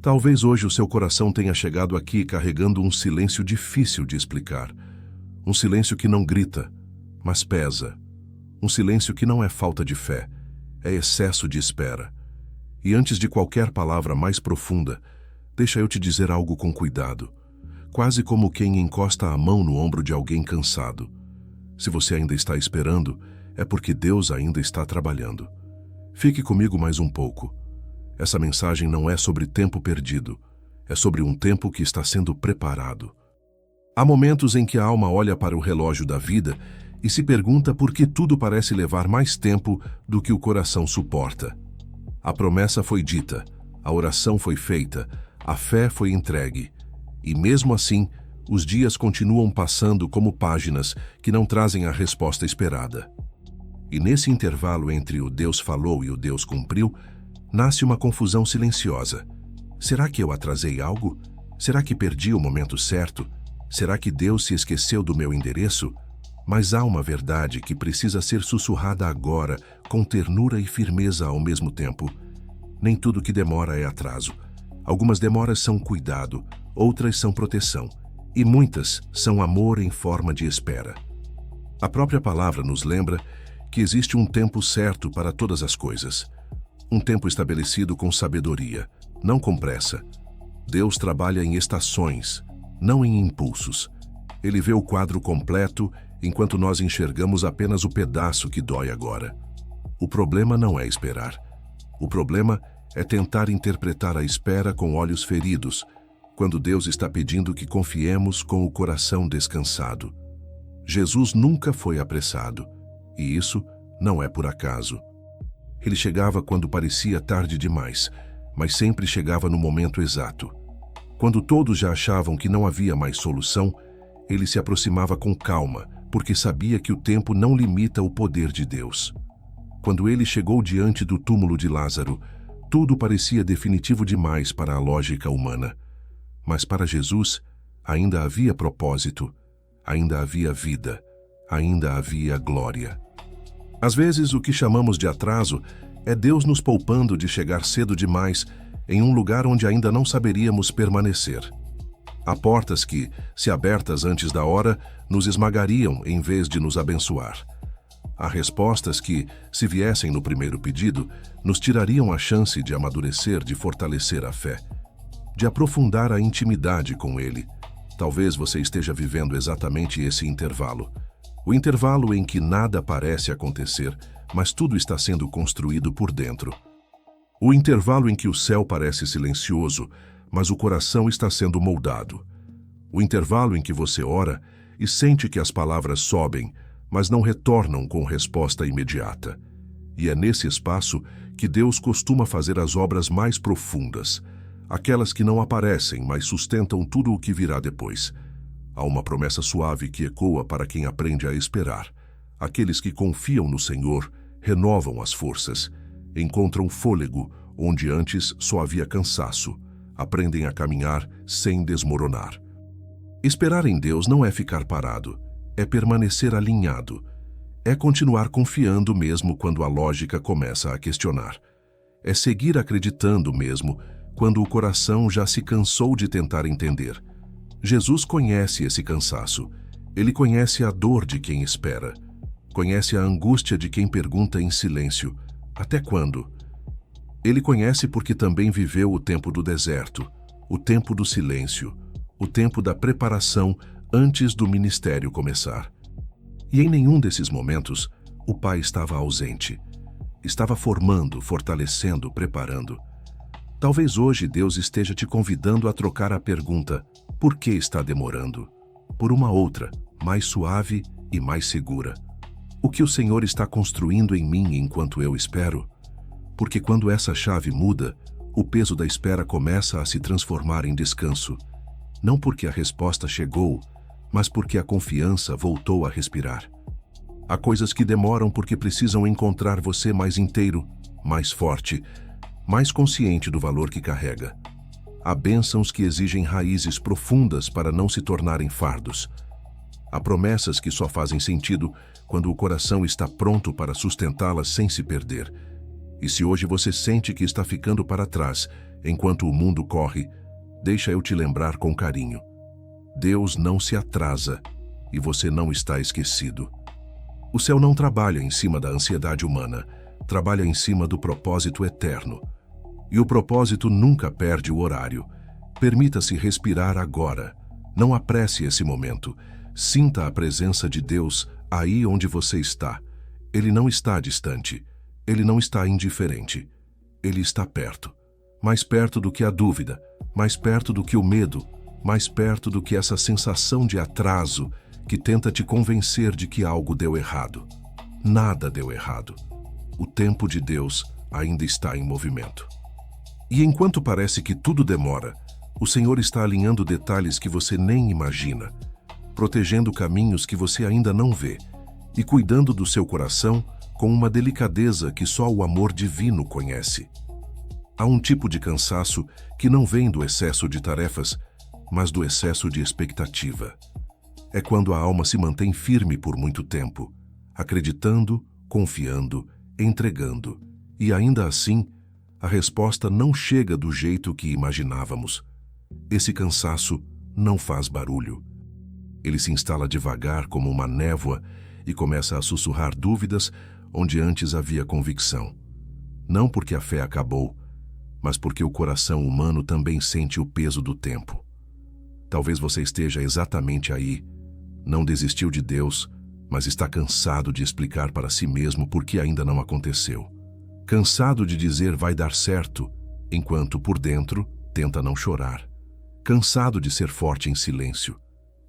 Talvez hoje o seu coração tenha chegado aqui carregando um silêncio difícil de explicar. Um silêncio que não grita, mas pesa. Um silêncio que não é falta de fé, é excesso de espera. E antes de qualquer palavra mais profunda, deixa eu te dizer algo com cuidado, quase como quem encosta a mão no ombro de alguém cansado. Se você ainda está esperando, é porque Deus ainda está trabalhando. Fique comigo mais um pouco. Essa mensagem não é sobre tempo perdido, é sobre um tempo que está sendo preparado. Há momentos em que a alma olha para o relógio da vida e se pergunta por que tudo parece levar mais tempo do que o coração suporta. A promessa foi dita, a oração foi feita, a fé foi entregue. E mesmo assim, os dias continuam passando como páginas que não trazem a resposta esperada. E nesse intervalo entre o Deus falou e o Deus cumpriu, nasce uma confusão silenciosa. Será que eu atrasei algo? Será que perdi o momento certo? Será que Deus se esqueceu do meu endereço? Mas há uma verdade que precisa ser sussurrada agora, com ternura e firmeza ao mesmo tempo. Nem tudo que demora é atraso. Algumas demoras são cuidado, outras são proteção, e muitas são amor em forma de espera. A própria palavra nos lembra que existe um tempo certo para todas as coisas. Um tempo estabelecido com sabedoria, não com pressa. Deus trabalha em estações, não em impulsos. Ele vê o quadro completo, enquanto nós enxergamos apenas o pedaço que dói agora. O problema não é esperar. O problema é tentar interpretar a espera com olhos feridos, quando Deus está pedindo que confiemos com o coração descansado. Jesus nunca foi apressado, e isso não é por acaso. Ele chegava quando parecia tarde demais, mas sempre chegava no momento exato. Quando todos já achavam que não havia mais solução, ele se aproximava com calma, porque sabia que o tempo não limita o poder de Deus. Quando ele chegou diante do túmulo de Lázaro, tudo parecia definitivo demais para a lógica humana. Mas para Jesus, ainda havia propósito, ainda havia vida, ainda havia glória. Às vezes, o que chamamos de atraso é Deus nos poupando de chegar cedo demais em um lugar onde ainda não saberíamos permanecer. Há portas que, se abertas antes da hora, nos esmagariam em vez de nos abençoar. Há respostas que, se viessem no primeiro pedido, nos tirariam a chance de amadurecer, de fortalecer a fé, de aprofundar a intimidade com Ele. Talvez você esteja vivendo exatamente esse intervalo. O intervalo em que nada parece acontecer, mas tudo está sendo construído por dentro. O intervalo em que o céu parece silencioso, mas o coração está sendo moldado. O intervalo em que você ora e sente que as palavras sobem, mas não retornam com resposta imediata. E é nesse espaço que Deus costuma fazer as obras mais profundas, aquelas que não aparecem, mas sustentam tudo o que virá depois. Há uma promessa suave que ecoa para quem aprende a esperar. Aqueles que confiam no Senhor renovam as forças, encontram fôlego onde antes só havia cansaço, aprendem a caminhar sem desmoronar. Esperar em Deus não é ficar parado, é permanecer alinhado, é continuar confiando mesmo quando a lógica começa a questionar. É seguir acreditando mesmo quando o coração já se cansou de tentar entender. Jesus conhece esse cansaço. Ele conhece a dor de quem espera. Conhece a angústia de quem pergunta em silêncio: até quando? Ele conhece porque também viveu o tempo do deserto, o tempo do silêncio, o tempo da preparação antes do ministério começar. E em nenhum desses momentos, o Pai estava ausente. Estava formando, fortalecendo, preparando. Talvez hoje Deus esteja te convidando a trocar a pergunta: por que está demorando? Por uma outra, mais suave e mais segura. O que o Senhor está construindo em mim enquanto eu espero? Porque quando essa chave muda, o peso da espera começa a se transformar em descanso. Não porque a resposta chegou, mas porque a confiança voltou a respirar. Há coisas que demoram porque precisam encontrar você mais inteiro, mais forte, mais consciente do valor que carrega. Há bênçãos que exigem raízes profundas para não se tornarem fardos. Há promessas que só fazem sentido quando o coração está pronto para sustentá-las sem se perder. E se hoje você sente que está ficando para trás, Enquanto o mundo corre, deixa eu te lembrar com carinho. Deus não se atrasa e você não está esquecido. O céu não trabalha em cima da ansiedade humana, trabalha em cima do propósito eterno. E o propósito nunca perde o horário. Permita-se respirar agora. Não apresse esse momento. Sinta a presença de Deus aí onde você está. Ele não está distante. Ele não está indiferente. Ele está perto. Mais perto do que a dúvida, mais perto do que o medo, mais perto do que essa sensação de atraso que tenta te convencer de que algo deu errado. Nada deu errado. O tempo de Deus ainda está em movimento. E enquanto parece que tudo demora, o Senhor está alinhando detalhes que você nem imagina, protegendo caminhos que você ainda não vê e cuidando do seu coração com uma delicadeza que só o amor divino conhece. Há um tipo de cansaço que não vem do excesso de tarefas, mas do excesso de expectativa. É quando a alma se mantém firme por muito tempo, acreditando, confiando, entregando, e ainda assim, a resposta não chega do jeito que imaginávamos. Esse cansaço não faz barulho. Ele se instala devagar como uma névoa e começa a sussurrar dúvidas onde antes havia convicção. Não porque a fé acabou, mas porque o coração humano também sente o peso do tempo. Talvez você esteja exatamente aí. Não desistiu de Deus, mas está cansado de explicar para si mesmo por que ainda não aconteceu. Cansado de dizer vai dar certo, enquanto por dentro tenta não chorar. Cansado de ser forte em silêncio.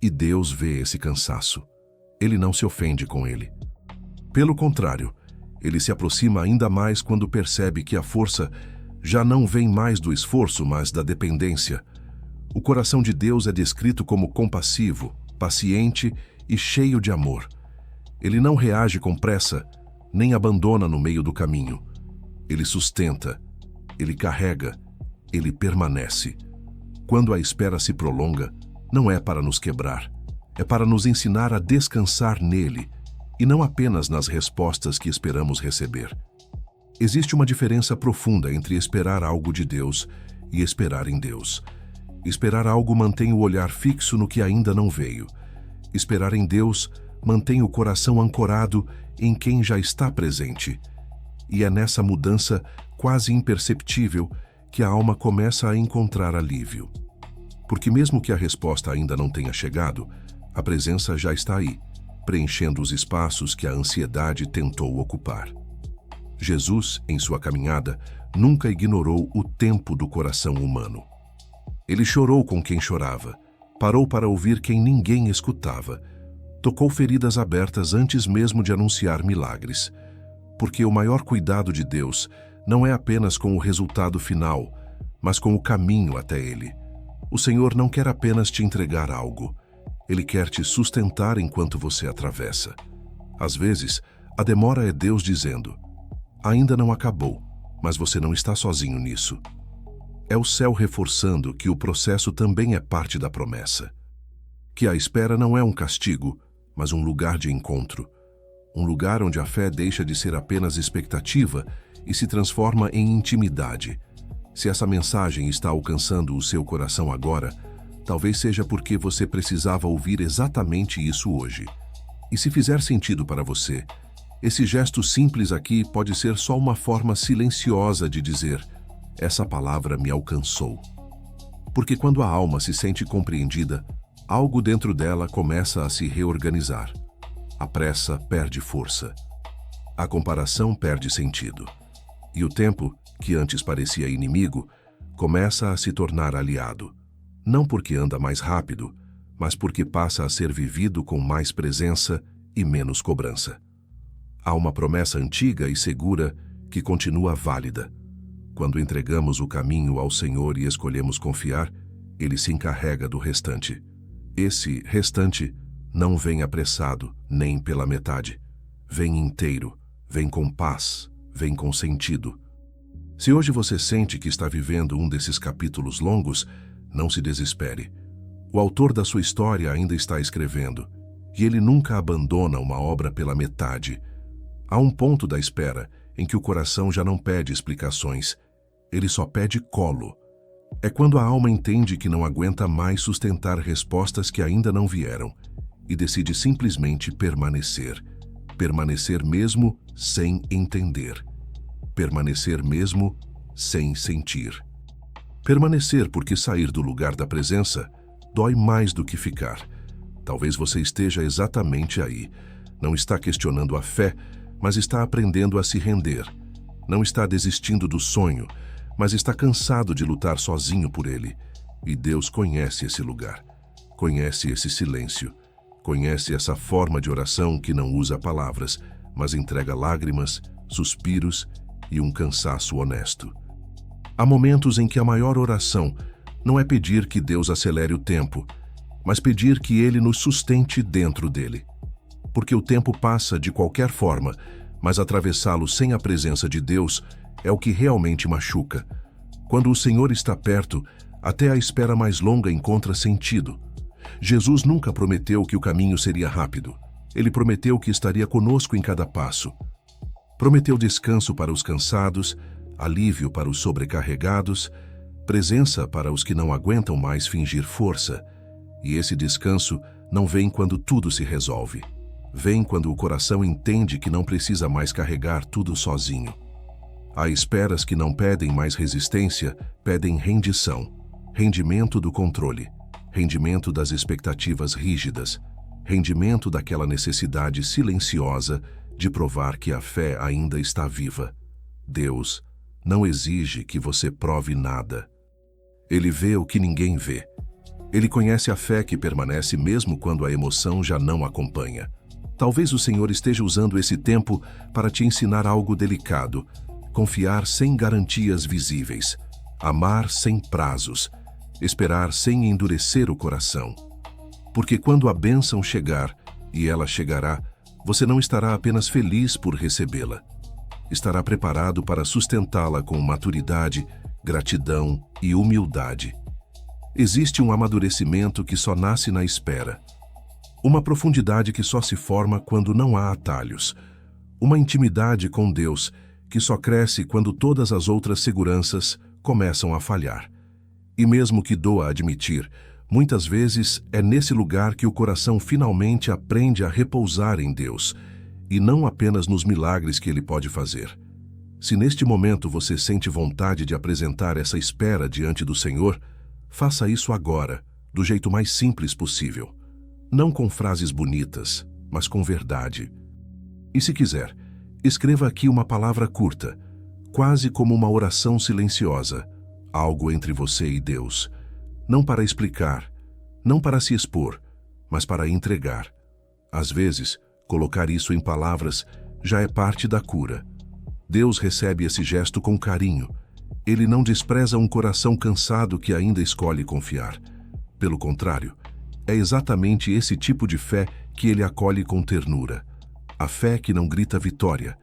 E Deus vê esse cansaço. Ele não se ofende com ele. Pelo contrário, ele se aproxima ainda mais quando percebe que a força já não vem mais do esforço, mas da dependência. O coração de Deus é descrito como compassivo, paciente e cheio de amor. Ele não reage com pressa, nem abandona no meio do caminho. Ele sustenta, ele carrega, ele permanece. Quando a espera se prolonga, não é para nos quebrar, é para nos ensinar a descansar nele, e não apenas nas respostas que esperamos receber. Existe uma diferença profunda entre esperar algo de Deus e esperar em Deus. Esperar algo mantém o olhar fixo no que ainda não veio. Esperar em Deus mantém o coração ancorado em quem já está presente. E é nessa mudança quase imperceptível que a alma começa a encontrar alívio. Porque mesmo que a resposta ainda não tenha chegado, a presença já está aí, preenchendo os espaços que a ansiedade tentou ocupar. Jesus, em sua caminhada, nunca ignorou o tempo do coração humano. Ele chorou com quem chorava, parou para ouvir quem ninguém escutava, tocou feridas abertas antes mesmo de anunciar milagres. Porque o maior cuidado de Deus não é apenas com o resultado final, mas com o caminho até ele. O Senhor não quer apenas te entregar algo, Ele quer te sustentar enquanto você atravessa. Às vezes, a demora é Deus dizendo: ainda não acabou, mas você não está sozinho nisso. É o céu reforçando que o processo também é parte da promessa. Que a espera não é um castigo, mas um lugar de encontro. Um lugar onde a fé deixa de ser apenas expectativa e se transforma em intimidade. Se essa mensagem está alcançando o seu coração agora, talvez seja porque você precisava ouvir exatamente isso hoje. E se fizer sentido para você, esse gesto simples aqui pode ser só uma forma silenciosa de dizer: essa palavra me alcançou. Porque quando a alma se sente compreendida, algo dentro dela começa a se reorganizar. A pressa perde força. A comparação perde sentido. E o tempo, que antes parecia inimigo, começa a se tornar aliado. Não porque anda mais rápido, mas porque passa a ser vivido com mais presença e menos cobrança. Há uma promessa antiga e segura que continua válida. Quando entregamos o caminho ao Senhor e escolhemos confiar, Ele se encarrega do restante. Esse restante não vem apressado, nem pela metade. Vem inteiro, vem com paz, vem com sentido. Se hoje você sente que está vivendo um desses capítulos longos, não se desespere. O autor da sua história ainda está escrevendo, e ele nunca abandona uma obra pela metade. Há um ponto da espera em que o coração já não pede explicações, ele só pede colo. É quando a alma entende que não aguenta mais sustentar respostas que ainda não vieram e decide simplesmente permanecer. Permanecer mesmo sem entender. Permanecer mesmo sem sentir. Permanecer porque sair do lugar da presença dói mais do que ficar. Talvez você esteja exatamente aí. Não está questionando a fé, mas está aprendendo a se render. Não está desistindo do sonho, mas está cansado de lutar sozinho por ele. E Deus conhece esse lugar. Conhece esse silêncio. Conhece essa forma de oração que não usa palavras, mas entrega lágrimas, suspiros e um cansaço honesto. Há momentos em que a maior oração não é pedir que Deus acelere o tempo, mas pedir que Ele nos sustente dentro dele. Porque o tempo passa de qualquer forma, mas atravessá-lo sem a presença de Deus é o que realmente machuca. Quando o Senhor está perto, até a espera mais longa encontra sentido. Jesus nunca prometeu que o caminho seria rápido. Ele prometeu que estaria conosco em cada passo. Prometeu descanso para os cansados, alívio para os sobrecarregados, presença para os que não aguentam mais fingir força. E esse descanso não vem quando tudo se resolve. Vem quando o coração entende que não precisa mais carregar tudo sozinho. Há esperas que não pedem mais resistência, pedem rendição. Rendimento do controle. Rendimento das expectativas rígidas. Rendimento daquela necessidade silenciosa de provar que a fé ainda está viva. Deus não exige que você prove nada. Ele vê o que ninguém vê. Ele conhece a fé que permanece mesmo quando a emoção já não acompanha. Talvez o Senhor esteja usando esse tempo para te ensinar algo delicado. Confiar sem garantias visíveis. Amar sem prazos. Esperar sem endurecer o coração. Porque quando a bênção chegar, e ela chegará, você não estará apenas feliz por recebê-la. Estará preparado para sustentá-la com maturidade, gratidão e humildade. Existe um amadurecimento que só nasce na espera. Uma profundidade que só se forma quando não há atalhos. Uma intimidade com Deus que só cresce quando todas as outras seguranças começam a falhar. E mesmo que doa admitir, muitas vezes é nesse lugar que o coração finalmente aprende a repousar em Deus, e não apenas nos milagres que Ele pode fazer. Se neste momento você sente vontade de apresentar essa espera diante do Senhor, faça isso agora, do jeito mais simples possível. Não com frases bonitas, mas com verdade. E se quiser, escreva aqui uma palavra curta, quase como uma oração silenciosa, algo entre você e Deus. Não para explicar, não para se expor, mas para entregar. Às vezes, colocar isso em palavras já é parte da cura. Deus recebe esse gesto com carinho. Ele não despreza um coração cansado que ainda escolhe confiar. Pelo contrário, é exatamente esse tipo de fé que Ele acolhe com ternura. A fé que não grita vitória,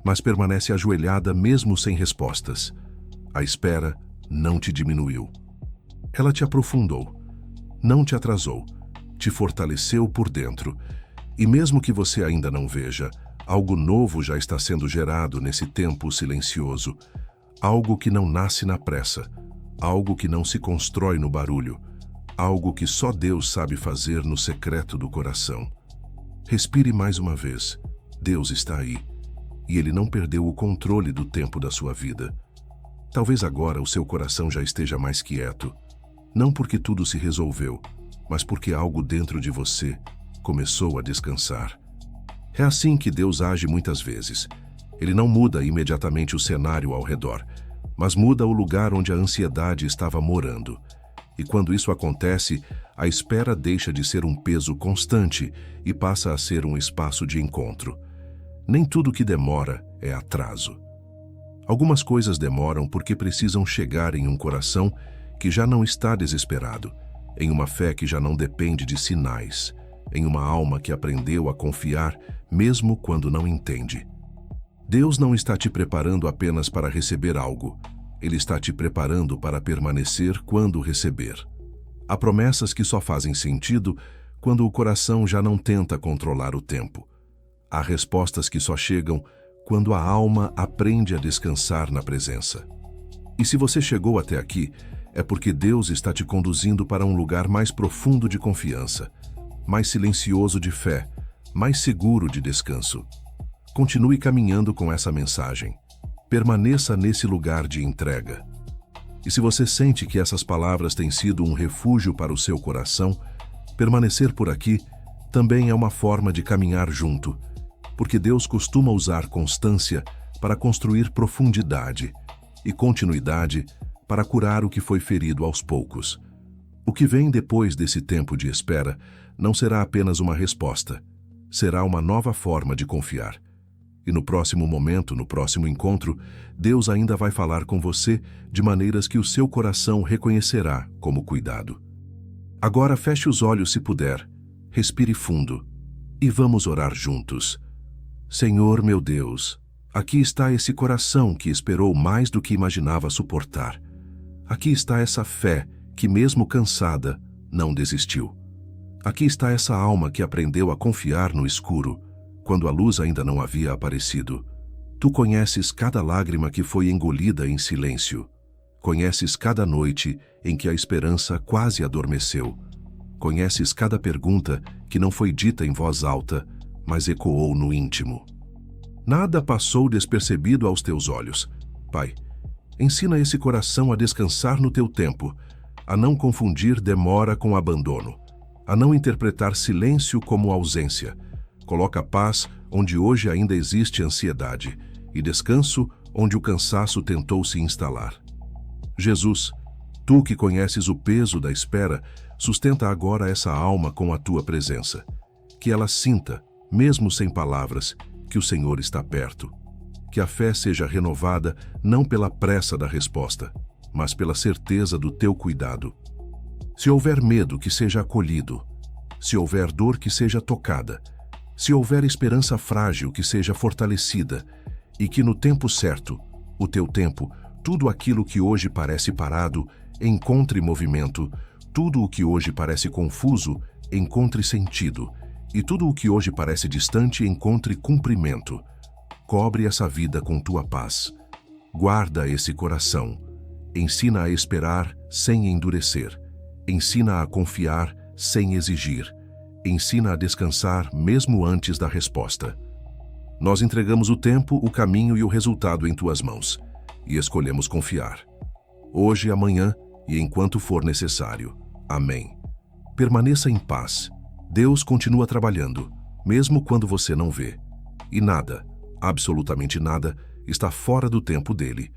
mas permanece ajoelhada mesmo sem respostas. A espera não te diminuiu. Ela te aprofundou, não te atrasou, te fortaleceu por dentro. E mesmo que você ainda não veja, algo novo já está sendo gerado nesse tempo silencioso. Algo que não nasce na pressa, algo que não se constrói no barulho, algo que só Deus sabe fazer no secreto do coração. Respire mais uma vez. Deus está aí, e Ele não perdeu o controle do tempo da sua vida. Talvez agora o seu coração já esteja mais quieto, não porque tudo se resolveu, mas porque algo dentro de você começou a descansar. É assim que Deus age muitas vezes. Ele não muda imediatamente o cenário ao redor, mas muda o lugar onde a ansiedade estava morando. E quando isso acontece, a espera deixa de ser um peso constante e passa a ser um espaço de encontro. Nem tudo que demora é atraso. Algumas coisas demoram porque precisam chegar em um coração que já não está desesperado, em uma fé que já não depende de sinais, em uma alma que aprendeu a confiar mesmo quando não entende. Deus não está te preparando apenas para receber algo, Ele está te preparando para permanecer quando receber. Há promessas que só fazem sentido quando o coração já não tenta controlar o tempo. Há respostas que só chegam quando a alma aprende a descansar na presença. E se você chegou até aqui, é porque Deus está te conduzindo para um lugar mais profundo de confiança, mais silencioso de fé, mais seguro de descanso. Continue caminhando com essa mensagem. Permaneça nesse lugar de entrega. E se você sente que essas palavras têm sido um refúgio para o seu coração, permanecer por aqui também é uma forma de caminhar junto, porque Deus costuma usar constância para construir profundidade e continuidade para curar o que foi ferido aos poucos. O que vem depois desse tempo de espera não será apenas uma resposta, será uma nova forma de confiar. E no próximo momento, no próximo encontro, Deus ainda vai falar com você de maneiras que o seu coração reconhecerá como cuidado. Agora feche os olhos se puder, respire fundo e vamos orar juntos. Senhor meu Deus, aqui está esse coração que esperou mais do que imaginava suportar. Aqui está essa fé que, mesmo cansada, não desistiu. Aqui está essa alma que aprendeu a confiar no escuro, quando a luz ainda não havia aparecido. Tu conheces cada lágrima que foi engolida em silêncio. Conheces cada noite em que a esperança quase adormeceu. Conheces cada pergunta que não foi dita em voz alta, mas ecoou no íntimo. Nada passou despercebido aos teus olhos. Pai, ensina esse coração a descansar no teu tempo, a não confundir demora com abandono, a não interpretar silêncio como ausência. Coloca paz onde hoje ainda existe ansiedade e descanso onde o cansaço tentou se instalar. Jesus, tu que conheces o peso da espera, sustenta agora essa alma com a tua presença. Que ela sinta, mesmo sem palavras, que o Senhor está perto. Que a fé seja renovada não pela pressa da resposta, mas pela certeza do teu cuidado. Se houver medo, que seja acolhido. Se houver dor, que seja tocada. Se houver esperança frágil, que seja fortalecida, e que no tempo certo, o teu tempo, tudo aquilo que hoje parece parado, encontre movimento, tudo o que hoje parece confuso, encontre sentido, e tudo o que hoje parece distante, encontre cumprimento. Cobre essa vida com tua paz. Guarda esse coração. Ensina a esperar sem endurecer. Ensina a confiar sem exigir. Ensina a descansar mesmo antes da resposta. Nós entregamos o tempo, o caminho e o resultado em tuas mãos, e escolhemos confiar. Hoje, amanhã e enquanto for necessário. Amém. Permaneça em paz. Deus continua trabalhando, mesmo quando você não vê. E nada, absolutamente nada, está fora do tempo dele.